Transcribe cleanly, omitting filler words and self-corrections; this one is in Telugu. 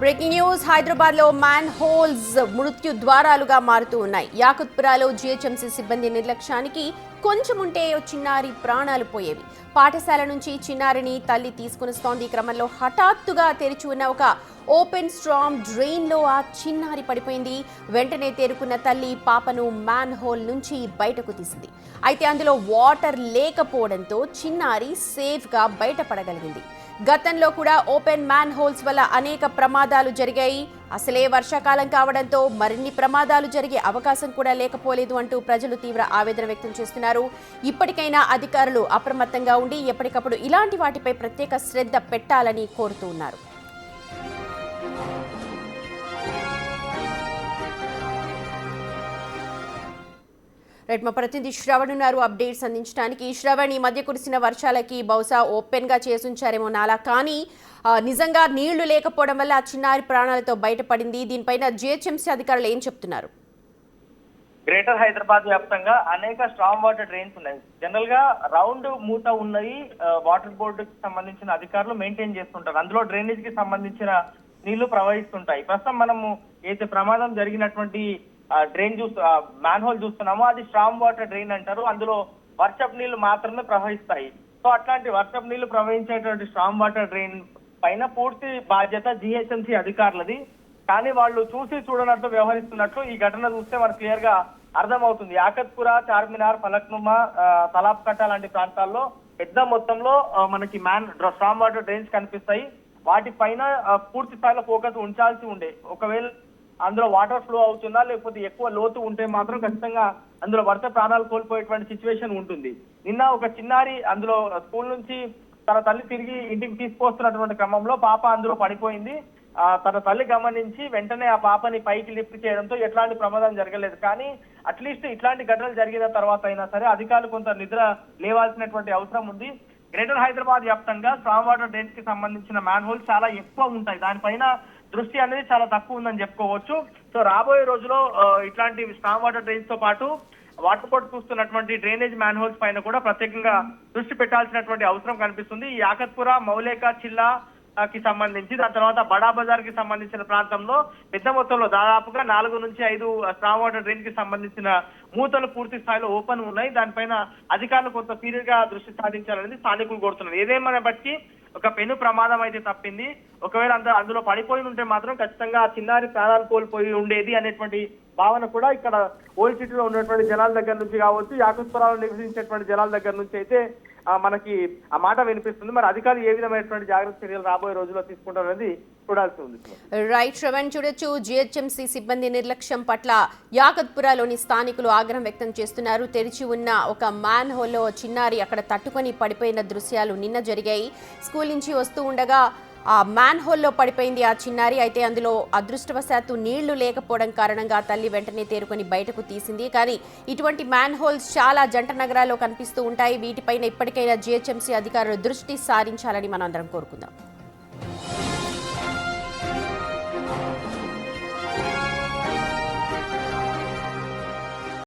బ్రేకింగ్ న్యూస్ హైదరాబాద్ లో మ్యాన్ హోల్స్ మృత్యు ద్వారాలుగా మారుతూ ఉన్నాయి. యాకుత్పురాలో జీహెచ్ఎంసీ సిబ్బంది నిర్లక్ష్యానికి కొంచెం ఉంటే చిన్నారి ప్రాణాలు పోయేవి. పాఠశాల నుంచి చిన్నారిని తల్లి తీసుకునిస్తోంది. ఈ క్రమంలో హఠాత్తుగా తెరిచి ఉన్న ఒక ఓపెన్ స్ట్రామ్ డ్రైన్ లో ఆ చిన్నారి పడిపోయింది. వెంటనే తేరుకున్న తల్లి పాపను మ్యాన్ హోల్ నుంచి బయటకు తీసింది. అయితే అందులో వాటర్ లేకపోవడంతో చిన్నారి సేఫ్ గా బయటపడగలిగింది. గతంలో కూడా ఓపెన్ మ్యాన్ హోల్స్ వల్ల అనేక ప్రమాదాలు జరిగాయి. అసలే వర్షాకాలం కావడంతో మరిన్ని ప్రమాదాలు జరిగే అవకాశం కూడా లేకపోలేదు అంటూ ప్రజలు తీవ్ర ఆవేదన వ్యక్తం చేస్తున్నారు. ఇప్పటికైనా అధికారులు అప్రమత్తంగా ఉండి ఎప్పటికప్పుడు ఇలాంటి వాటిపై ప్రత్యేక శ్రద్ధ పెట్టాలని కోరుతూ ఉన్నారు. రైట్, మా ప్రతినిధి శ్రవణ్ ఉన్నారు అప్డేట్స్ అందించడానికి. శ్రవణ్, ఈ మధ్య కురిసిన వర్షాలకి బహుశా ఓపెన్ గా చేసుంచారేమో నాలా, కానీ నిజంగా నీళ్లు లేకపోవడం వల్ల ఆ చిన్నారి ప్రాణాలతో బయటపడింది. దీనిపైన జిహెచ్ఎంసీ అధికారులు ఏం చెప్తున్నారు? గ్రేటర్ హైదరాబాద్ వ్యాప్తంగా అనేక స్ట్రాంగ్ వాటర్ డ్రైన్స్ ఉన్నాయి. జనరల్ గా రౌండ్ మూత ఉన్నవి వాటర్ బోర్డుకి సంబంధించిన అధికారులు మెయింటైన్ చేస్తుంటారు. అందులో డ్రైనేజ్ కి సంబంధించిన నీళ్లు ప్రవహిస్తుంటాయి. ప్రస్తుతం మనము ఏదైతే ప్రమాదం జరిగినటువంటి డ్రైన్ మ్యాన్ హోల్ చూస్తున్నామో అది స్ట్రాంగ్ వాటర్ డ్రైన్ అంటారు. అందులో వర్షపు నీళ్లు మాత్రమే ప్రవహిస్తాయి. సో అట్లాంటి వర్షపు నీళ్లు ప్రవహించేటువంటి స్ట్రాంగ్ వాటర్ డ్రైన్ పైన పూర్తి బాధ్యత జిహెచ్ఎంసీ అధికారులది. కానీ వాళ్ళు చూసి చూడనట్టు వ్యవహరిస్తున్నట్లు ఈ ఘటన చూస్తే మనకు క్లియర్ గా అర్థమవుతుంది. యాకత్పుర, చార్మినార్, ఫలక్నుమా, తలాబ్ కట్ట లాంటి ప్రాంతాల్లో పెద్ద మొత్తంలో మనకి స్ట్రాంగ్ వాటర్ డ్రైన్స్ కనిపిస్తాయి. వాటిపైన పూర్తి స్థాయిలో ఫోకస్ ఉంచాల్సి ఉండే. ఒకవేళ అందులో వాటర్ ఫ్లో అవుతుందా లేకపోతే ఎక్కువ లోతు ఉంటే మాత్రం ఖచ్చితంగా అందులో వరుస ప్రాణాలు కోల్పోయేటువంటి సిచ్యువేషన్ ఉంటుంది. నిన్న ఒక చిన్నారి అందులో స్కూల్ నుంచి తన తల్లి తిరిగి ఇంటికి తీసుకొస్తున్నటువంటి క్రమంలో పాప అందులో పడిపోయింది. తన తల్లి గమనించి వెంటనే ఆ పాపని పైకి లిఫ్ట్ చేయడంతో ఎట్లాంటి ప్రమాదం జరగలేదు. కానీ అట్లీస్ట్ ఇట్లాంటి ఘటనలు జరిగిన తర్వాత అయినా సరే అధికారులు కొంత నిద్ర లేవాల్సినటువంటి అవసరం ఉంది. గ్రేటర్ హైదరాబాద్ వ్యాప్తంగా స్ట్రాంగ్ వాటర్ డ్రైన్స్ కి సంబంధించిన మ్యాన్ హోల్స్ చాలా ఎక్కువ ఉంటాయి. దానిపైన దృష్టి అనేది చాలా తక్కువ ఉందని చెప్పుకోవచ్చు. సో రాబోయే రోజులో ఇట్లాంటి స్ట్రాంగ్ వాటర్ డ్రైన్స్ తో పాటు వాటర్ బోర్డు చూస్తున్నటువంటి డ్రైనేజ్ మ్యాన్ హోల్స్ పైన కూడా ప్రత్యేకంగా దృష్టి పెట్టాల్సినటువంటి అవసరం కనిపిస్తుంది. ఈ యాకత్పుర, మౌలేక, చిల్లా కి సంబంధించి దాని తర్వాత బడా బజార్ కి సంబంధించిన ప్రాంతంలో పెద్ద మొత్తంలో దాదాపుగా 4 నుంచి 5 స్ట్రాంగ్ వాటర్ డ్రైన్ కి సంబంధించిన మూతలు పూర్తి స్థాయిలో ఓపెన్ ఉన్నాయి. దానిపైన అధికారులు కొంత సీరియస్ గా దృష్టి సాధించాలనేది స్థానికులు కోరుతున్నారు. ఏదేమైనా బట్టి ఒక పెను ప్రమాదం అయితే తప్పింది. ఒకవేళ అందులో పడిపోయి ఉంటే మాత్రం ఖచ్చితంగా ఆ చిన్నారి ప్రాణాలు కోల్పోయి ఉండేది అనేటువంటి భావన కూడా ఇక్కడ ఓల్డ్ సిటీలో ఉన్నటువంటి జనాల దగ్గర నుంచి కావచ్చు, యాకుత్పురాలో నివసించేటువంటి జనాల దగ్గర నుంచి అయితే మనకి ఆ మాట వినిపిస్తుంది. మరి అధికారులు ఏ విధమైనటువంటి జాగ్రత్త చర్యలు రాబోయే రోజుల్లో తీసుకుంటారనేది చూడాల్సి ఉంది. రైట్ శ్రవణ్, చూడొచ్చు జిహెచ్ఎంసీ సిబ్బంది నిర్లక్ష్యం పట్ల యాకత్పురాలోని స్థానికులు ఆగ్రహం వ్యక్తం చేస్తున్నారు. తెరిచి ఉన్న ఒక మ్యాన్ హోల్లో చిన్నారి అక్కడ తట్టుకొని పడిపోయిన దృశ్యాలు నిన్న జరిగాయి. స్కూల్ నుంచి వస్తూ ఉండగా ఆ మ్యాన్ హోల్లో పడిపోయింది ఆ చిన్నారి. అయితే అందులో అదృష్టవశాత్తు నీళ్లు లేకపోవడం కారణంగా తల్లి వెంటనే తేరుకొని బయటకు తీసింది. కానీ ఇటువంటి మ్యాన్ హోల్స్ చాలా జంట నగరాల్లో కనిపిస్తూ ఉంటాయి. వీటిపైన ఇప్పటికైనా జిహెచ్ఎంసీ అధికారులు దృష్టి సారించాలని మనం అందరం కోరుకుందాం.